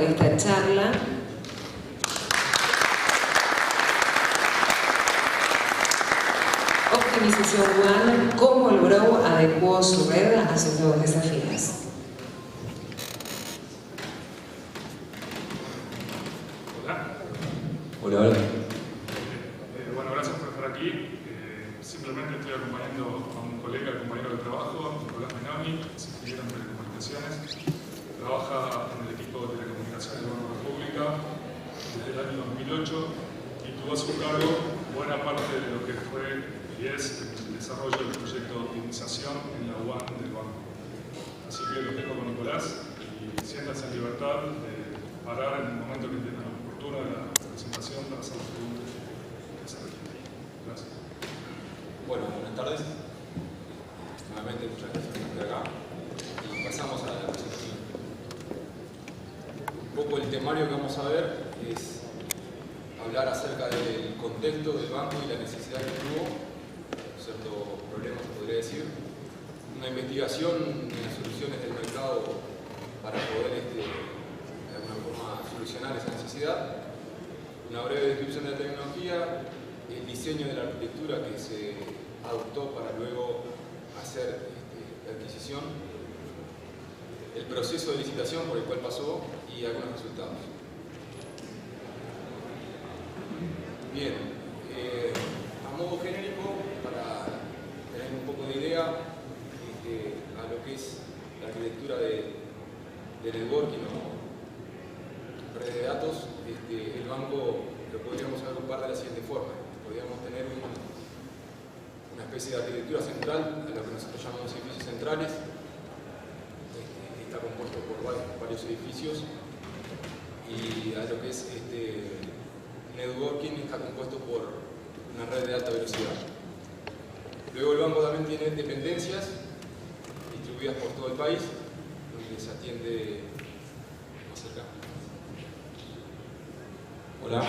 esta charla. Optimización One, cómo el Grow adecuó su red a sus nuevos desafíos. Hola, hola. Bueno, gracias por estar aquí. Simplemente estoy acompañando a un colega, compañero de trabajo, Nicolás Menoni, es ingeniero en telecomunicaciones. Trabaja en el equipo de telecomunicaciones del Banco de la República desde el año 2008 y tuvo a su cargo buena parte de lo que fue y es el desarrollo del proyecto de optimización en la One del banco. Así que los dejo con Nicolás y siéntanse en libertad de parar en el momento que entiendan oportuno de la presentación para hacer las preguntas que se requieren. Gracias. Bueno, buenas tardes. Nuevamente muchas gracias por estar acá. Y pasamos a la presentación. Un poco el temario que vamos a ver es hablar acerca del contexto del banco y la necesidad que tuvo, ciertos problemas se podría decir, una investigación en las soluciones del mercado para poder de alguna forma solucionar esa necesidad, una breve descripción de la tecnología, el diseño de la arquitectura que se adoptó para luego hacer la adquisición, el proceso de licitación por el cual pasó y algunos resultados. Bien, a modo genérico, para tener un poco de idea a lo que es la arquitectura de networking o red de datos, el banco lo podríamos agrupar de la siguiente forma. Podríamos tener una especie de arquitectura central, a lo que nosotros llamamos edificios centrales, que está compuesto por varios edificios, y a lo que es networking está compuesto por una red de alta velocidad. Luego el banco también tiene dependencias distribuidas por todo el país, donde se atiende más cerca. Hola.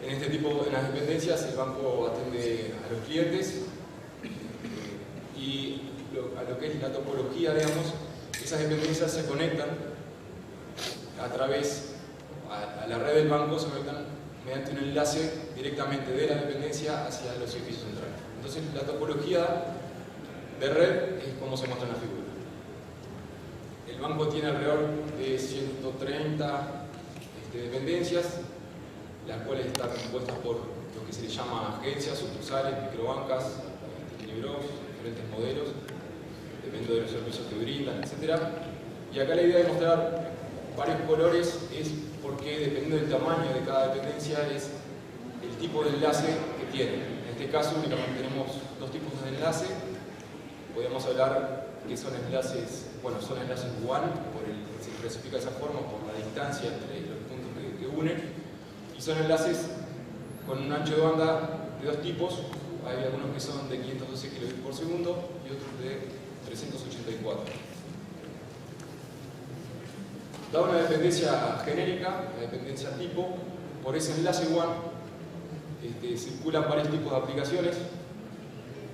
En en las dependencias el banco atiende a los clientes y a lo que es la topología, digamos, esas dependencias se conectan a la red del banco, se conectan mediante un enlace directamente de la dependencia hacia los edificios centrales. Entonces la topología de red es como se muestra en la figura. El banco tiene alrededor de 130 dependencias, las cuales están compuestas por lo que se le llama agencias, sucursales, microbancas, libros, diferentes modelos, dependiendo de los servicios que brindan, etc. Y acá la idea de mostrar varios colores es porque dependiendo del tamaño de cada dependencia es el tipo de enlace que tiene. En este caso únicamente tenemos dos tipos de enlace. Podemos hablar que son enlaces, bueno, son enlaces WAN, se clasifica de esa forma por la distancia entre los puntos que unen, y son enlaces con un ancho de banda de dos tipos. Hay algunos que son de 512 kbps por segundo y otros de 384. Da una dependencia genérica, una dependencia tipo. Por ese enlace WAN circulan varios tipos de aplicaciones.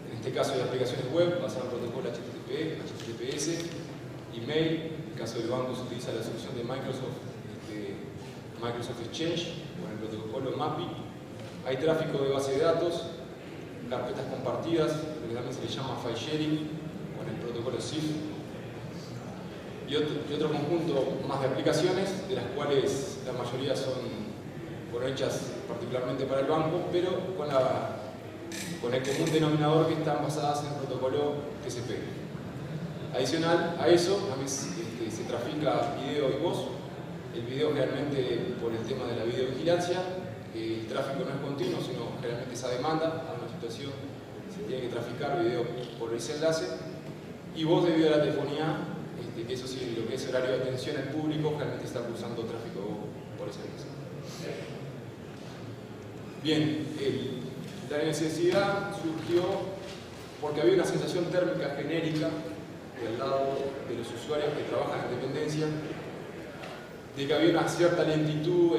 En este caso hay aplicaciones web basadas en protocolo HTTP, HTTPS, email. En el caso del banco se utiliza la solución de Microsoft Exchange con el protocolo MAPI. Hay tráfico de base de datos, carpetas compartidas, lo que también se le llama file sharing con el protocolo CIF. Y otro conjunto más de aplicaciones, de las cuales la mayoría son hechas particularmente para el banco, pero con el común denominador que están basadas en el protocolo TCP. Adicional a eso, también se trafica video y voz. El video realmente por el tema de la videovigilancia, el tráfico no es continuo, sino generalmente esa demanda a una situación se tiene que traficar video por ese enlace. Y voz debido a la telefonía, que eso sí, lo que es horario de atención al público, realmente está cruzando tráfico por ese enlace. Bien, la necesidad surgió porque había una sensación térmica genérica del lado de los usuarios que trabajan en dependencia, de que había una cierta lentitud,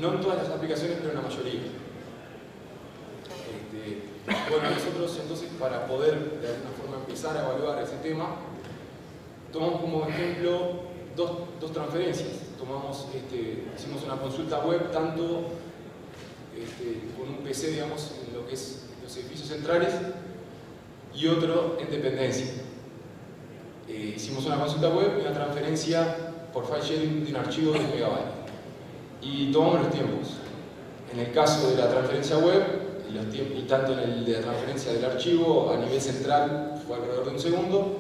no en todas las aplicaciones, pero en la mayoría. Bueno, nosotros entonces, para poder de alguna forma empezar a evaluar ese tema, tomamos como ejemplo dos transferencias. Hicimos una consulta web tanto con un PC, digamos, en lo que es los edificios centrales, y otro en dependencia. Hicimos una consulta web y una transferencia por file sharing de un archivo de 1 megabyte. Y tomamos los tiempos. En el caso de la transferencia web, y tanto en el de la transferencia del archivo, a nivel central fue alrededor de 1 segundo,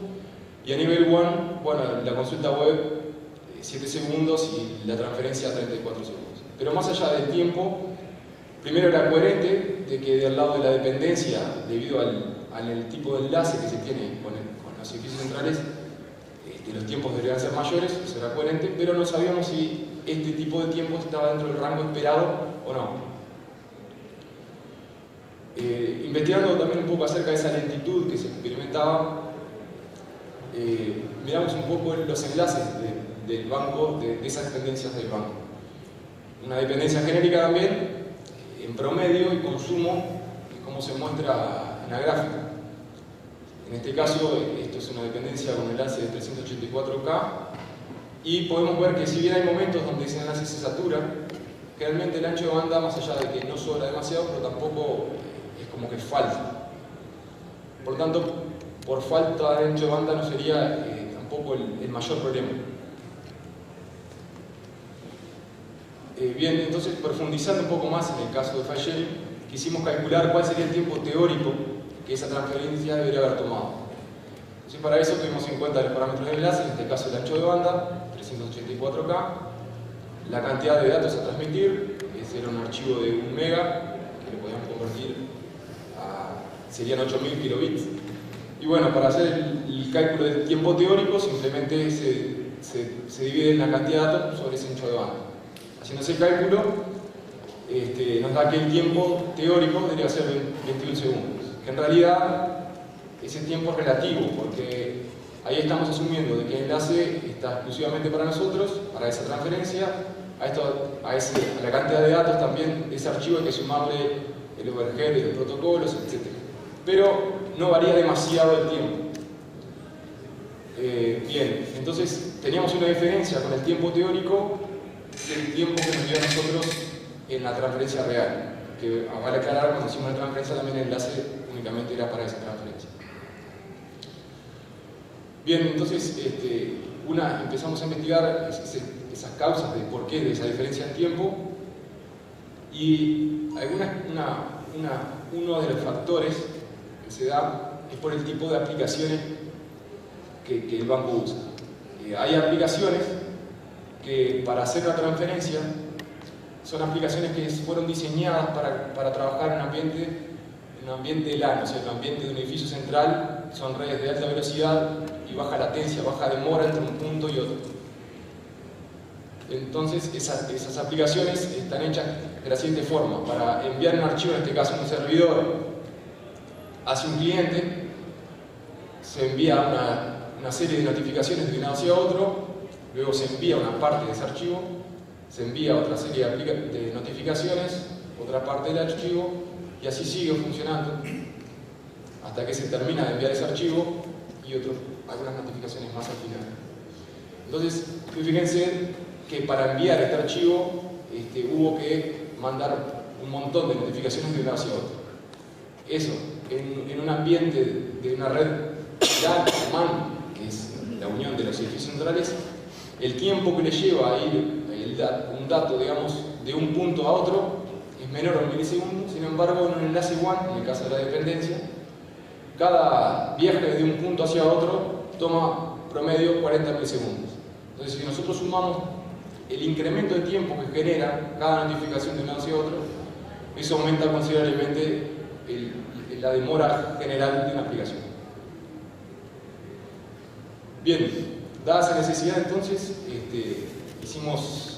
y a nivel WAN, bueno, la consulta web 7 segundos y la transferencia 34 segundos. Pero más allá del tiempo, primero era coherente de que del lado de la dependencia, debido al tipo de enlace que se tiene con los edificios centrales, los tiempos deberían ser mayores, eso era coherente, pero no sabíamos si este tipo de tiempo estaba dentro del rango esperado o no. Investigando también un poco acerca de esa lentitud que se experimentaba, miramos un poco los enlaces del banco, de esas dependencias del banco. Una dependencia genérica también, en promedio y consumo, como se muestra en la gráfica. En este caso, esto es una dependencia con enlace de 384K, y podemos ver que si bien hay momentos donde ese enlace se satura, generalmente el ancho de banda, más allá de que no sobra demasiado, pero tampoco es como que falta. Por lo tanto, por falta de ancho de banda no sería tampoco el mayor problema. Bien, entonces profundizando un poco más en el caso de file sharing, quisimos calcular cuál sería el tiempo teórico que esa transferencia debería haber tomado. Entonces, para eso tuvimos en cuenta los parámetros de enlace, en este caso el ancho de banda, 384K, la cantidad de datos a transmitir, ese era un archivo de 1 mega, que lo podíamos convertir serían 8000 kilobits. Y bueno, para hacer el cálculo del tiempo teórico, simplemente se divide en la cantidad de datos sobre ese ancho de banda. Haciendo ese cálculo, nos da que el tiempo teórico debería ser 21 segundos. Que en realidad ese tiempo es relativo, porque ahí estamos asumiendo de que el enlace está exclusivamente para nosotros, para esa transferencia. A la cantidad de datos también de ese archivo hay que sumarle el overhead de los protocolos, etc. Pero no varía demasiado el tiempo. Bien, entonces teníamos una diferencia con el tiempo teórico del tiempo que nos dio a nosotros en la transferencia real. Que vale aclarar, cuando hicimos la transferencia también el enlace únicamente era para esa transferencia. Bien, entonces empezamos a investigar esas causas de por qué de esa diferencia en tiempo, y uno de los factores que se da es por el tipo de aplicaciones que el banco usa. Hay aplicaciones que para hacer la transferencia son aplicaciones que fueron diseñadas para trabajar en un ambiente LAN, o sea, en un ambiente de un edificio central. Son redes de alta velocidad y baja latencia, baja demora entre un punto y otro. Entonces esas aplicaciones están hechas de la siguiente forma: para enviar un archivo, en este caso un servidor, hacia un cliente, se envía una serie de notificaciones de un lado hacia otro, luego se envía una parte de ese archivo, se envía otra serie de notificaciones, otra parte del archivo, y así sigue funcionando hasta que se termina de enviar ese archivo y algunas notificaciones más al final. Entonces, fíjense que para enviar este archivo hubo que mandar un montón de notificaciones de un lado hacia otro. Eso, en un ambiente de una red LAN, que es la unión de los edificios centrales, el tiempo que le lleva a ir un dato, digamos, de un punto a otro es menor a un milisegundo. Sin embargo, en un enlace WAN, en el caso de la dependencia, cada viaje de un punto hacia otro toma promedio 40 milisegundos. Entonces, si nosotros sumamos el incremento de tiempo que genera cada notificación de un lado hacia otro, eso aumenta considerablemente la demora general de una aplicación. Bien, dada esa necesidad, entonces, hicimos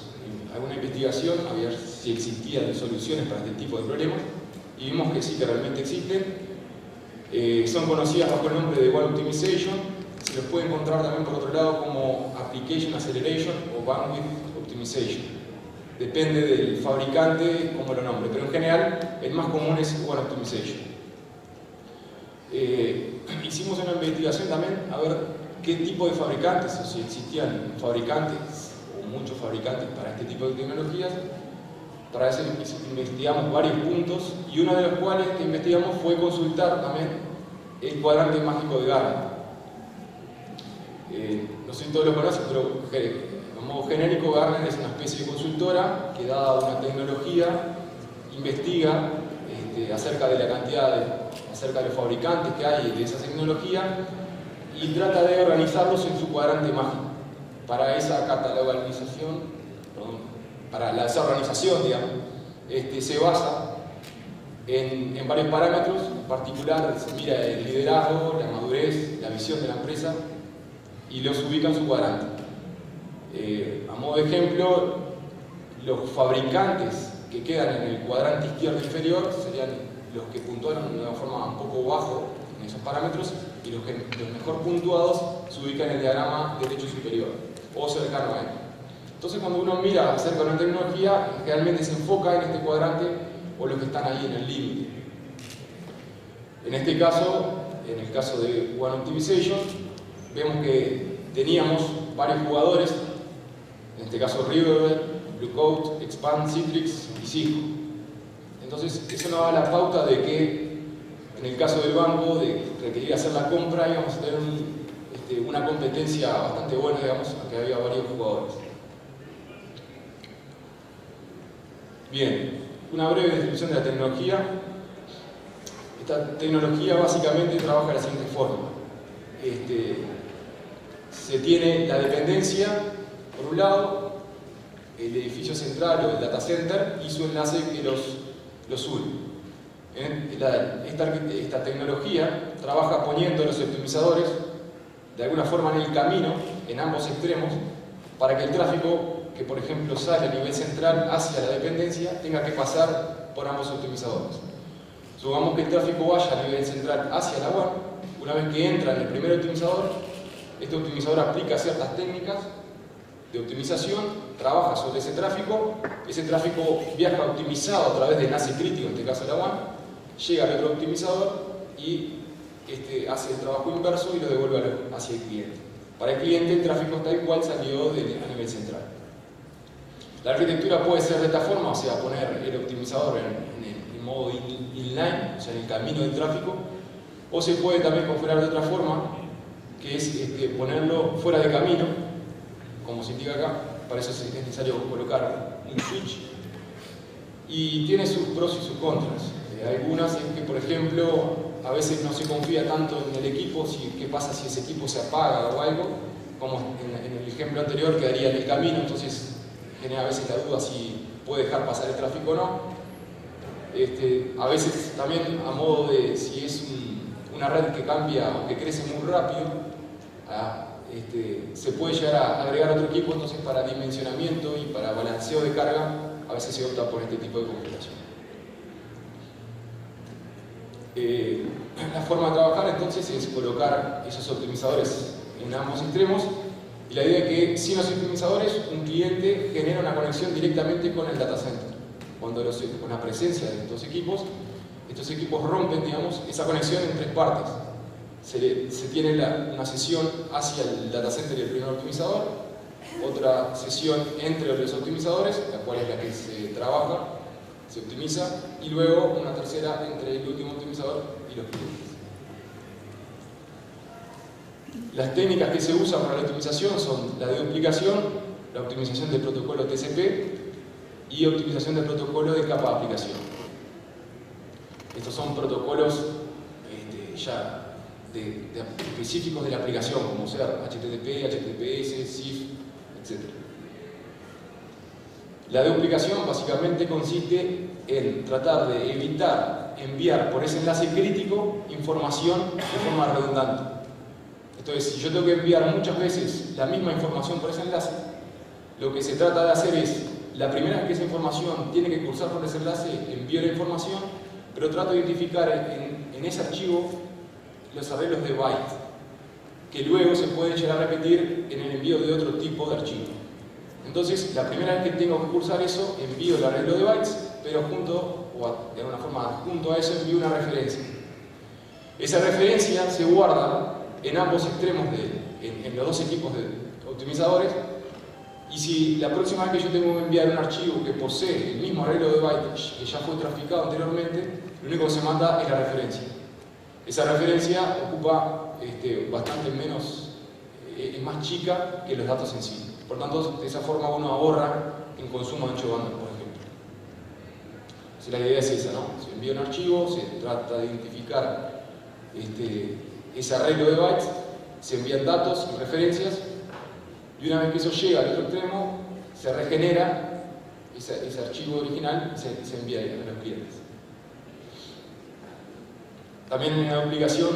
alguna investigación a ver si existían soluciones para este tipo de problemas, y vimos que sí, que realmente existen. Son conocidas bajo el nombre de WAN Optimization. Se los puede encontrar también por otro lado como Application Acceleration o Bandwidth Optimization. Depende del fabricante cómo lo nombre, pero en general el más común es WAN Optimization. Hicimos una investigación también a ver qué tipo de fabricantes, o si existían fabricantes o muchos fabricantes para este tipo de tecnologías. Para eso investigamos varios puntos y uno de los cuales que investigamos fue consultar también el cuadrante mágico de Gartner. No sé si todos lo conocen, pero a modo genérico, Gartner es una especie de consultora que, dada una tecnología, investiga acerca de la cantidad acerca de los fabricantes que hay de esa tecnología y trata de organizarlos en su cuadrante mágico. Para esa catalogización, para esa organización, digamos, se basa en varios parámetros. En particular, se mira el liderazgo, la madurez, la visión de la empresa y los ubica en su cuadrante. A modo de ejemplo, los fabricantes que quedan en el cuadrante izquierdo inferior serían los que puntuaron de una forma un poco bajo en esos parámetros, y los mejor puntuados se ubican en el diagrama derecho superior o cercano a él. Entonces, cuando uno mira acerca de una tecnología, generalmente se enfoca en este cuadrante o los que están ahí en el límite. En este caso, en el caso de One Optimization, vemos que teníamos varios jugadores, en este caso Riverbed, Bluecoat, Expand, Citrix y Cisco. Entonces, eso nos da la pauta de que en el caso del banco, de requerir hacer la compra, íbamos a tener una competencia bastante buena, digamos, que había varios jugadores. Bien, una breve descripción de la tecnología. Esta tecnología básicamente trabaja de la siguiente forma. Se tiene la dependencia, por un lado, el edificio central o el data center y su enlace que los une. Esta tecnología trabaja poniendo los optimizadores de alguna forma en el camino, en ambos extremos, para que el tráfico que, por ejemplo, sale a nivel central hacia la dependencia tenga que pasar por ambos optimizadores. Supongamos que el tráfico vaya a nivel central hacia la WAN. Una vez que entra en el primer optimizador, este optimizador aplica ciertas técnicas de optimización, trabaja sobre ese tráfico viaja optimizado a través de enlace crítico, en este caso la WAN, llega al otro optimizador y hace el trabajo inverso y lo devuelve hacia el cliente. Para el cliente el tráfico tal cual salió a nivel central. La arquitectura puede ser de esta forma, o sea, poner el optimizador en modo inline, o sea, en el camino del tráfico, o se puede también configurar de otra forma, que es ponerlo fuera de camino, como se indica acá. Para eso es necesario colocar un switch, y tiene sus pros y sus contras. Algunas es que, por ejemplo, a veces no se confía tanto en el equipo, qué pasa si ese equipo se apaga o algo, como en el ejemplo anterior quedaría en el camino, entonces genera a veces la duda si puede dejar pasar el tráfico o no. A veces también a modo de si es una red que cambia o que crece muy rápido, se puede llegar a agregar otro equipo, entonces para dimensionamiento y para balanceo de carga a veces se opta por este tipo de configuración. La forma de trabajar entonces es colocar esos optimizadores en ambos extremos, y la idea es que sin los optimizadores un cliente genera una conexión directamente con el data center. Cuando con la presencia de estos equipos rompen, digamos, esa conexión en tres partes. Se tiene una sesión hacia el data center y el primer optimizador, otra sesión entre los optimizadores, la cual es la que se trabaja, se optimiza, y luego una tercera entre el último optimizador y los clientes. Las técnicas que se usan para la optimización son la deduplicación, la optimización del protocolo TCP y optimización del protocolo de capa de aplicación. Estos son protocolos ya específicos de la aplicación, como ser HTTP, HTTPS, CIF, etc. La deduplicación básicamente consiste en tratar de evitar enviar por ese enlace crítico información de forma redundante. Entonces, si yo tengo que enviar muchas veces la misma información por ese enlace, lo que se trata de hacer es, la primera vez que esa información tiene que cruzar por ese enlace, envío la información, pero trato de identificar en ese archivo los arreglos de byte, que luego se pueden llegar a repetir en el envío de otro tipo de archivo. Entonces, la primera vez que tengo que cursar eso, envío el arreglo de bytes, pero de alguna forma, junto a eso envío una referencia. Esa referencia se guarda en ambos extremos, en los dos equipos de optimizadores, y si la próxima vez que yo tengo que enviar un archivo que posee el mismo arreglo de bytes que ya fue traficado anteriormente, lo único que se manda es la referencia. Esa referencia ocupa bastante menos, es más chica que los datos en sí. Por tanto, de esa forma uno ahorra en consumo de ancho de banda, por ejemplo. Entonces, la idea es esa, ¿no? Se envía un archivo, se trata de identificar ese arreglo de bytes, se envían datos y referencias, y una vez que eso llega al otro extremo, se regenera ese archivo original y se envía a los clientes. También en la aplicación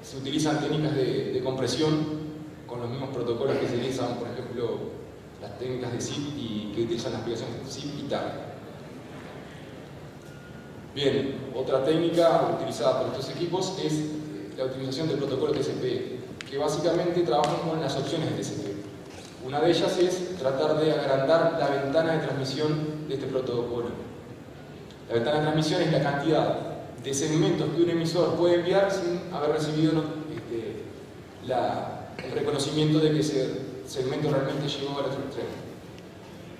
se utilizan técnicas de compresión con los mismos protocolos que se utilizan, por ejemplo, las técnicas de zip y que utilizan las aplicaciones zip y tag. Bien, otra técnica utilizada por estos equipos es la utilización del protocolo TCP, que básicamente trabajan con las opciones de TCP. Una de ellas es tratar de agrandar la ventana de transmisión de este protocolo. La ventana de transmisión es la cantidad de segmentos que un emisor puede enviar sin haber recibido el reconocimiento de que ese segmento realmente llegó al otro extremo.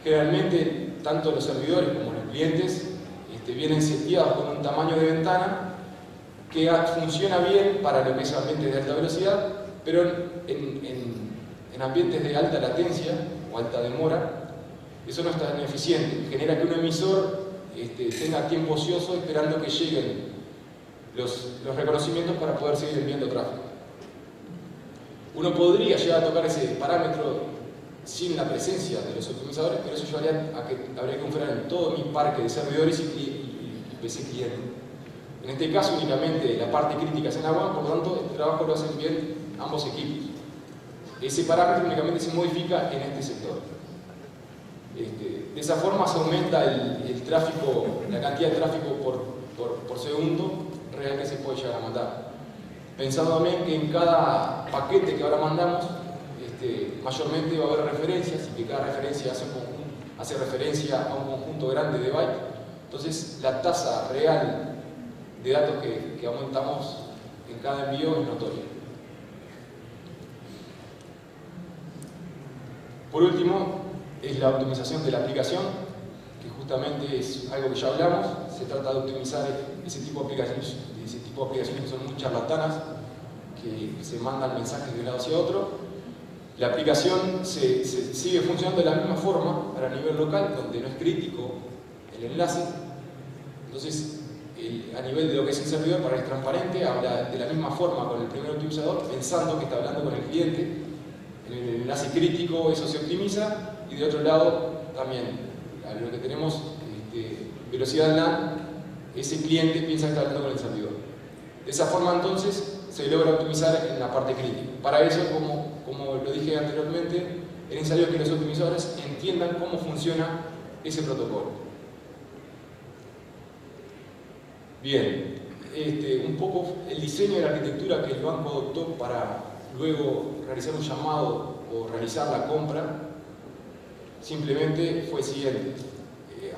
Generalmente, tanto los servidores como los clientes vienen seteados con un tamaño de ventana que funciona bien para lo que es ambientes de alta velocidad, pero en ambientes de alta latencia o alta demora, eso no es tan eficiente. Genera que un emisor tenga tiempo ocioso esperando que lleguen los reconocimientos para poder seguir enviando tráfico. Uno podría llegar a tocar ese parámetro sin la presencia de los optimizadores, pero eso llevaría a que habría que configurar en todo mi parque de servidores y PC cliente. En este caso únicamente la parte crítica es en la WAN, por lo tanto el trabajo lo hacen bien ambos equipos. Ese parámetro únicamente se modifica en este sector. De esa forma se aumenta el tráfico, la cantidad de tráfico por segundo real que se puede llegar a mandar. Pensando también que en cada paquete que ahora mandamos, mayormente va a haber referencias y que cada referencia hace referencia a un conjunto grande de bytes. Entonces la tasa real de datos que aumentamos en cada envío es notoria. Por último, es la optimización de la aplicación, que justamente es algo que ya hablamos. Se trata de optimizar ese tipo de aplicaciones que son muy charlatanas, que se mandan mensajes de un lado hacia otro. La aplicación se sigue funcionando de la misma forma para nivel local, donde no es crítico el enlace. Entonces, a nivel de lo que es el servidor, para que es transparente, habla de la misma forma con el primer optimizador, pensando que está hablando con el cliente. En el enlace crítico eso se optimiza, y de otro lado también, a lo que tenemos velocidad de LAN, ese cliente piensa que está hablando con el servidor. De esa forma entonces se logra optimizar en la parte crítica. Para eso, como lo dije anteriormente, es necesario que los optimizadores entiendan cómo funciona ese protocolo. Bien, un poco el diseño de la arquitectura que el banco adoptó para luego realizar un llamado o realizar la compra, simplemente fue el siguiente.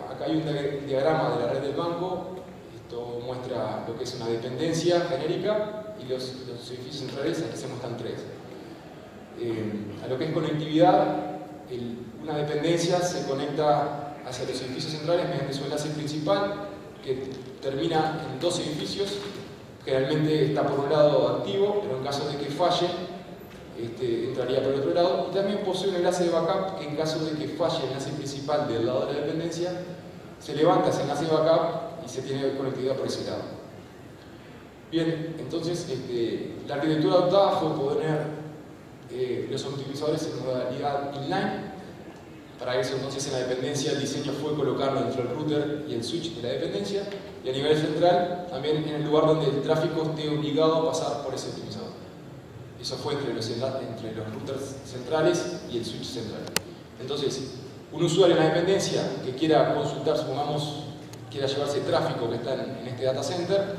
Acá hay un diagrama de la red del banco. Esto muestra lo que es una dependencia genérica y los edificios centrales. Aquí se muestran tres. A lo que es conectividad, una dependencia se conecta hacia los edificios centrales mediante su enlace principal, que termina en dos edificios. Generalmente está por un lado activo, pero en caso de que falle, entraría por el otro lado. Y también posee un enlace de backup, que en caso de que falle el enlace principal del lado de la dependencia, se levanta ese enlace de backup y se tiene conectividad por ese lado. Bien, entonces la arquitectura adoptada fue poner los optimizadores en modalidad inline. Para eso entonces en la dependencia el diseño fue colocarlo entre el router y el switch de la dependencia, y a nivel central también en el lugar donde el tráfico esté obligado a pasar por ese optimizador. Eso fue entre los routers centrales y el switch central. Entonces, un usuario en la dependencia que quiera consultar, supongamos, quiera llevarse tráfico que está en este data center,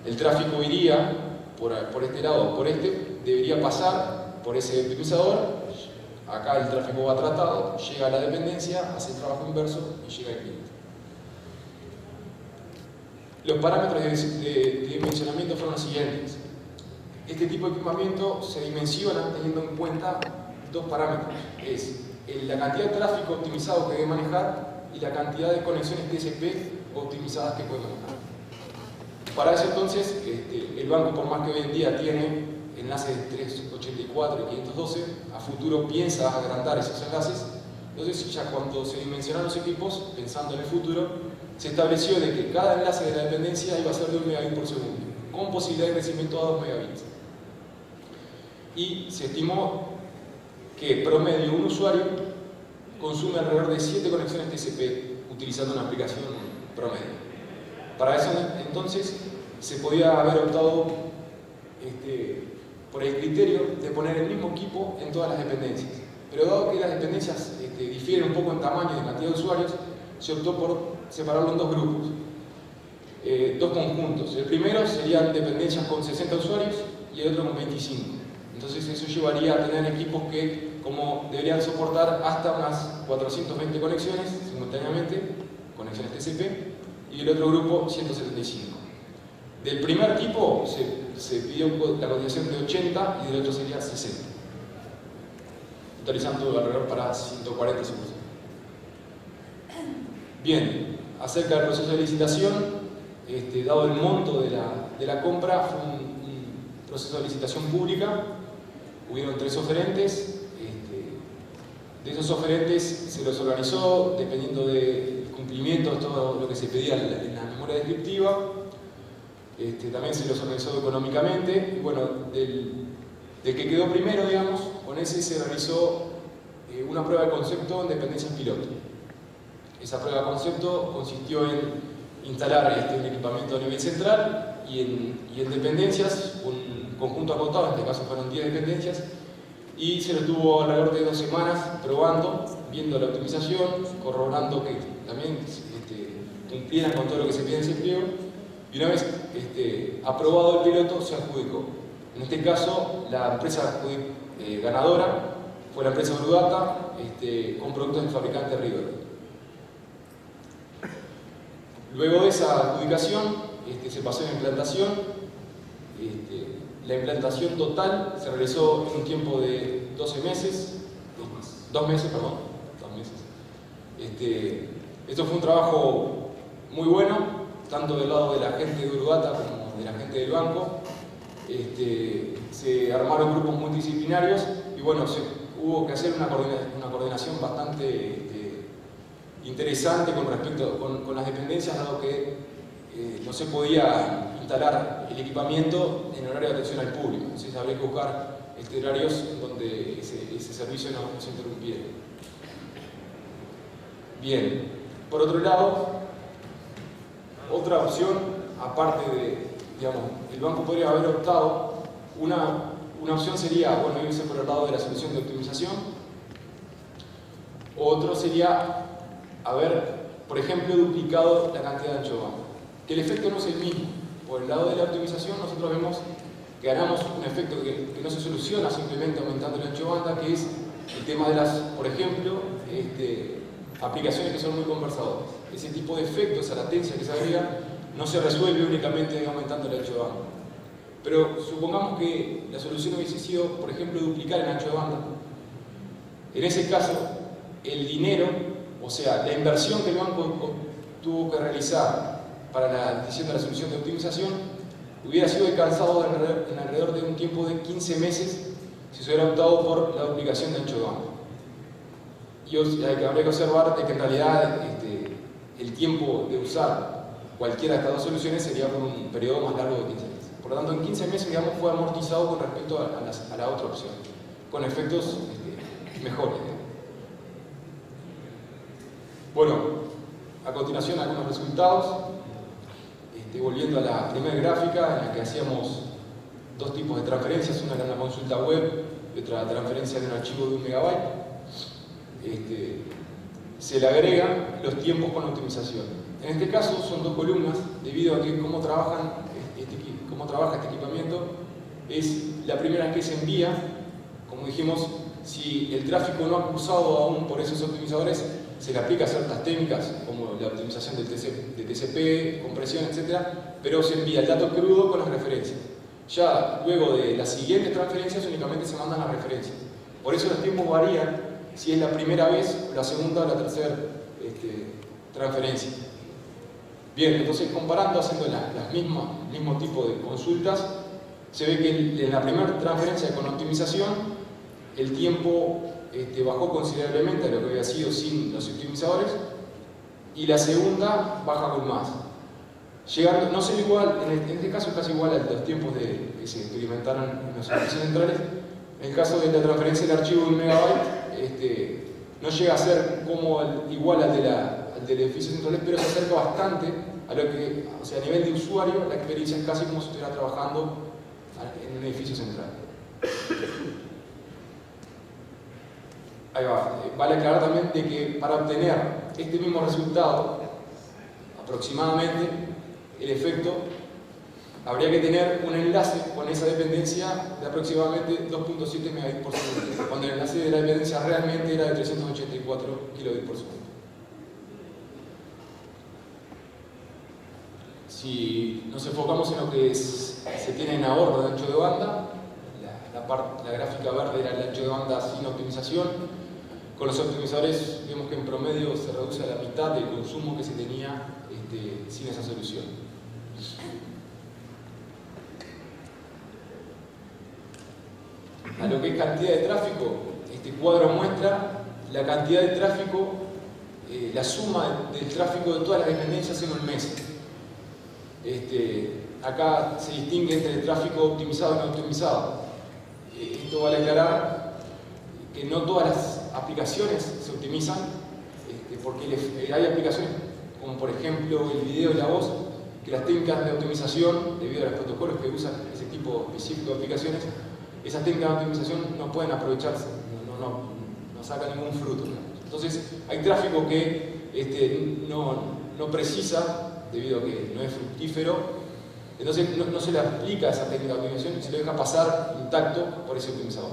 el tráfico iría por este lado o por debería pasar por ese optimizador. Acá el tráfico va tratado, llega a la dependencia, hace el trabajo inverso y llega al cliente. Los parámetros de dimensionamiento fueron los siguientes. este tipo de equipamiento se dimensiona teniendo en cuenta dos parámetros. Es la cantidad de tráfico optimizado que debe manejar y la cantidad de conexiones TCP optimizadas que puede manejar. Para eso entonces, el banco, por más que hoy en día tiene enlaces de 384 y 512, a futuro piensa agrandar esos enlaces. Entonces ya cuando se dimensionaron los equipos, pensando en el futuro, se estableció de que cada enlace de la dependencia iba a ser de 1 megabit por segundo, con posibilidad de crecimiento a 2 megabits. Y se estimó que promedio un usuario consume alrededor de 7 conexiones TCP utilizando una aplicación promedio. Para eso entonces se podía haber optado por el criterio de poner el mismo equipo en todas las dependencias. Pero dado que las dependencias difieren un poco en tamaño y en cantidad de usuarios, se optó por separarlo en dos grupos, dos conjuntos. El primero serían dependencias con 60 usuarios y el otro con 25. Entonces eso llevaría a tener equipos que deberían soportar hasta unas 420 conexiones simultáneamente, conexiones TCP, y el otro grupo 175. Del primer tipo se pidió la cotización de 80 y del otro sería 60, totalizando alrededor para 140 segundos. Bien, acerca del proceso de licitación, dado el monto de la compra, fue un proceso de licitación pública. Hubieron 3 oferentes. De esos oferentes se los organizó dependiendo del cumplimiento de todo lo que se pedía en la memoria descriptiva. También se los organizó económicamente. Y bueno, del que quedó primero, digamos, con ese se realizó una prueba de concepto en dependencias piloto. Esa prueba de concepto consistió en instalar un equipamiento a nivel central y en dependencias, un conjunto acotado, en este caso fueron 10 dependencias, y se lo estuvo alrededor de 2 semanas probando, viendo la optimización, corroborando que también cumplieran con todo lo que se pide en ese pliego, y una vez aprobado el piloto se adjudicó. En este caso, la empresa ganadora fue la empresa Brudata, con productos del fabricante River. Luego de esa adjudicación se pasó a la implantación. La implantación total se realizó en un tiempo de 2 meses. Esto fue un trabajo muy bueno, tanto del lado de la gente de Brudata como de la gente del banco. Se armaron grupos multidisciplinarios y bueno, hubo que hacer una coordinación bastante interesante con respecto con las dependencias, dado que no se podía instalar el equipamiento en horario de atención al público. Entonces habría que buscar horarios donde ese servicio no se interrumpiera. Bien, por otro lado, otra opción, aparte de, el banco podría haber optado, una opción sería, irse por el lado de la solución de optimización. Otro sería haber, por ejemplo, duplicado la cantidad de ancho de banda. Que el efecto no es el mismo. Por el lado de la optimización nosotros vemos que ganamos un efecto que no se soluciona simplemente aumentando el ancho de banda, que es el tema de las, por ejemplo, aplicaciones que son muy conversadoras. Ese tipo de efecto, esa latencia que se agrega, no se resuelve únicamente aumentando el ancho de banda. Pero supongamos que la solución hubiese sido, por ejemplo, duplicar el ancho de banda. En ese caso, el dinero, o sea, la inversión que el banco tuvo que realizar para la decisión de la solución de optimización hubiera sido alcanzado en alrededor de un tiempo de 15 meses si se hubiera optado por la duplicación de ancho de banda. Y habría que observar de que en realidad el tiempo de usar cualquiera de estas dos soluciones sería por un periodo más largo de 15 meses. Por lo tanto, en 15 meses fue amortizado con respecto a la otra opción, con efectos mejores. Bueno, a continuación algunos resultados. Volviendo a la primera gráfica en la que hacíamos dos tipos de transferencias, una era una consulta web y otra la transferencia de un archivo de 1 megabyte. Se le agregan los tiempos con optimización. En este caso son 2 columnas, debido a que cómo trabaja este equipamiento es la primera vez que se envía. Como dijimos, si el tráfico no ha cruzado aún por esos optimizadores, se le aplica ciertas técnicas como la optimización de TCP, compresión, etc. Pero se envía el dato crudo con las referencias. Ya luego de las siguientes transferencias únicamente se mandan las referencias. Por eso los tiempos varían si es la primera vez, la segunda o la tercera transferencia. Bien, entonces comparando, haciendo el mismo tipo de consultas, se ve que en la primera transferencia con optimización el tiempo bajó considerablemente a lo que había sido sin los optimizadores, y la segunda baja con más. Llegando, no sé, igual, en este caso casi igual a los tiempos que se experimentaron en los servicios centrales. En el caso de la transferencia del archivo de 1 megabyte, no llega a ser como igual al de edificios centrales, pero se acerca bastante a lo que, o sea, a nivel de usuario, la experiencia es casi como si estuviera trabajando en un edificio central. Ahí va. Vale aclarar también de que para obtener este mismo resultado, aproximadamente, el efecto, habría que tener un enlace con esa dependencia de aproximadamente 2.7 megabits por segundo, cuando el enlace de la dependencia realmente era de 384 kilobits por segundo. Si nos enfocamos en lo que se tiene en ahorro de ancho de banda, la gráfica verde era el ancho de banda sin optimización. Con los optimizadores vemos que en promedio se reduce a la mitad del consumo que se tenía sin esa solución. A lo que es cantidad de tráfico, este cuadro muestra la cantidad de tráfico, la suma del tráfico de todas las dependencias en un mes. Acá se distingue entre el tráfico optimizado y no optimizado. Esto vale aclarar que no todas las aplicaciones se optimizan, porque hay aplicaciones como por ejemplo el video y la voz, que las técnicas de optimización, debido a los protocolos que usan ese tipo específico de aplicaciones, esas técnicas de optimización no pueden aprovecharse, no sacan ningún fruto. Entonces hay tráfico que no precisa, debido a que no es fructífero, entonces no se le aplica esa técnica de optimización y se le deja pasar intacto por ese optimizador.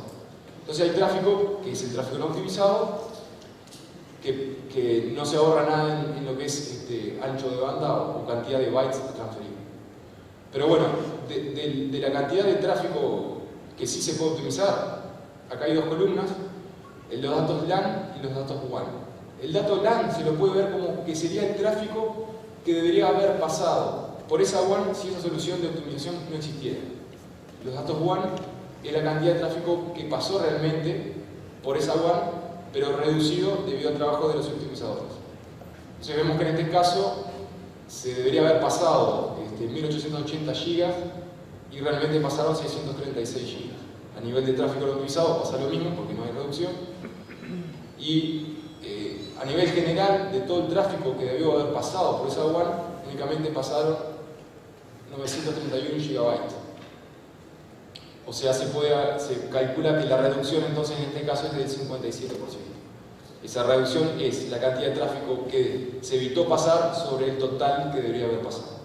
Entonces hay tráfico, que es el tráfico no optimizado, que no se ahorra nada en lo que es ancho de banda o cantidad de bytes transferidos. Pero bueno, de la cantidad de tráfico que sí se puede optimizar, acá hay dos columnas, los datos LAN y los datos WAN. El dato LAN se lo puede ver como que sería el tráfico que debería haber pasado por esa WAN si esa solución de optimización no existiera. Los datos WAN es la cantidad de tráfico que pasó realmente por esa WAN, pero reducido debido al trabajo de los optimizadores. Entonces vemos que en este caso se debería haber pasado 1880 GB y realmente pasaron 636 GB. A nivel de tráfico no optimizado pasa lo mismo porque no hay reducción. Y a nivel general de todo el tráfico que debió haber pasado por esa WAN, únicamente pasaron 931 GB. O sea, se calcula que la reducción entonces en este caso es del 57%. Esa reducción es la cantidad de tráfico que se evitó pasar sobre el total que debería haber pasado.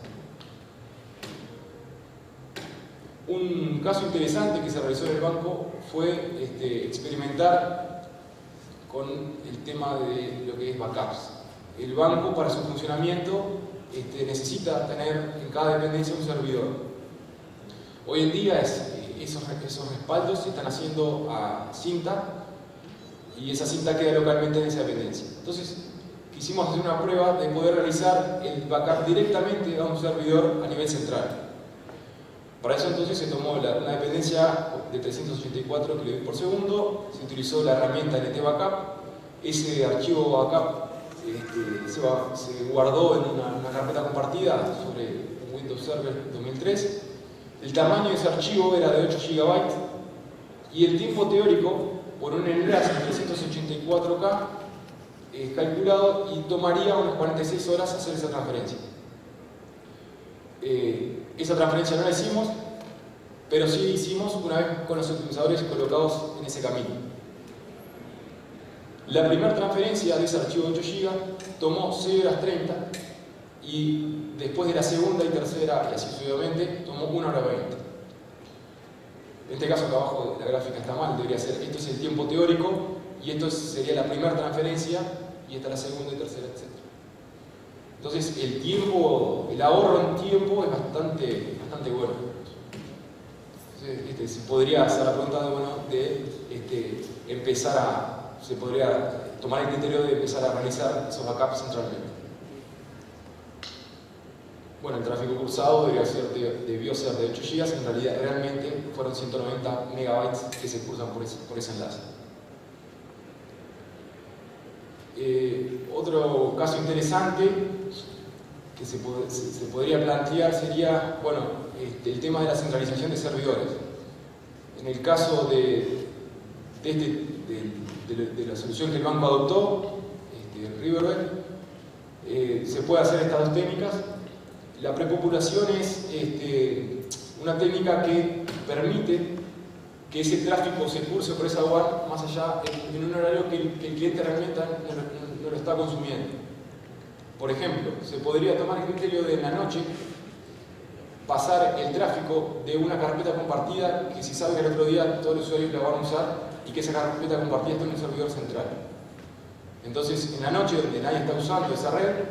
Un caso interesante que se realizó en el banco fue experimentar con el tema de lo que es backups. El banco, para su funcionamiento, necesita tener en cada dependencia un servidor. Hoy en día esos respaldos se están haciendo a cinta y esa cinta queda localmente en esa dependencia. Entonces quisimos hacer una prueba de poder realizar el backup directamente a un servidor a nivel central. Para eso entonces se tomó una dependencia de 384 kilobits por segundo, se utilizó la herramienta NTBackup, ese archivo backup se guardó en una carpeta compartida sobre Windows Server 2003. El tamaño de ese archivo era de 8 GB y el tiempo teórico por un enlace de 384K calculado y tomaría unas 46 horas hacer esa transferencia. Esa transferencia no la hicimos, pero sí la hicimos una vez con los optimizadores colocados en ese camino. La primera transferencia de ese archivo de 8 GB tomó 6 horas 30 y después de la segunda y tercera, y así sucesivamente, tomó 1 hora 20. En este caso acá abajo la gráfica está mal, debería ser, esto es el tiempo teórico y esto sería la primera transferencia y esta la segunda y tercera, etc. Entonces el ahorro en tiempo es bastante bueno. Entonces, se podría hacer la pregunta de, bueno, se podría tomar el criterio de empezar a realizar esos backups centralmente. Bueno, el tráfico cruzado debió ser de 8 GB, en realidad realmente fueron 190 megabytes que se cruzan por ese enlace. Otro caso interesante que se podría plantear sería, bueno, el tema de la centralización de servidores. En el caso de la solución que el banco adoptó, Riverbed, se puede hacer estas dos técnicas. La prepopulación es una técnica que permite que ese tráfico se curse por esa WAN más allá en un horario que el cliente realmente no lo está consumiendo. Por ejemplo, se podría tomar el criterio de en la noche pasar el tráfico de una carpeta compartida que se sabe que el otro día todos los usuarios la van a usar y que esa carpeta compartida está en un servidor central. Entonces, en la noche donde nadie está usando esa red,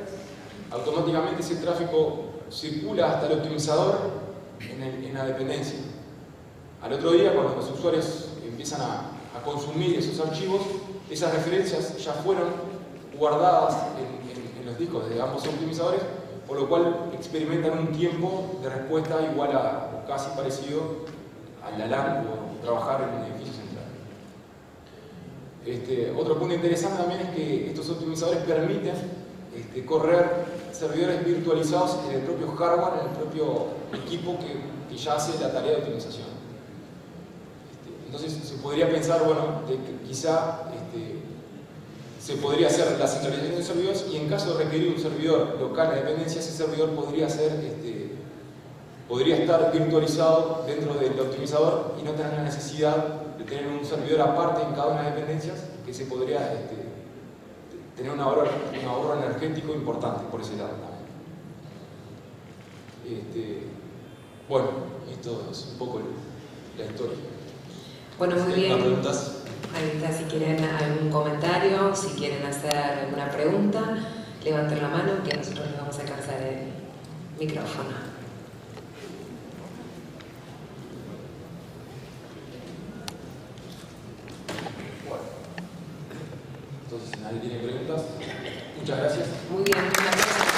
automáticamente ese tráfico circula hasta el optimizador en la dependencia. Al otro día, cuando los usuarios empiezan a consumir esos archivos, esas referencias ya fueron guardadas en los discos de ambos optimizadores, por lo cual experimentan un tiempo de respuesta igual o casi parecido al de la LAN o trabajar en un edificio central. Otro punto interesante también es que estos optimizadores permiten correr servidores virtualizados en el propio hardware, en el propio equipo que ya hace la tarea de optimización. Entonces se podría pensar, bueno, de que quizá se podría hacer la centralización de servidores y en caso de requerir un servidor local de dependencia, ese servidor podría estar virtualizado dentro del optimizador y no tener la necesidad de tener un servidor aparte en cada una de las dependencias, que se podría tener un ahorro energético importante por ese lado también. Bueno, esto es un poco la historia. Bueno, muy bien. ¿Preguntas? Ahí está, si quieren algún comentario, si quieren hacer alguna pregunta, levanten la mano que nosotros les vamos a alcanzar el micrófono. Bueno, entonces si nadie tiene preguntas, muchas gracias. Muy bien, muchas gracias.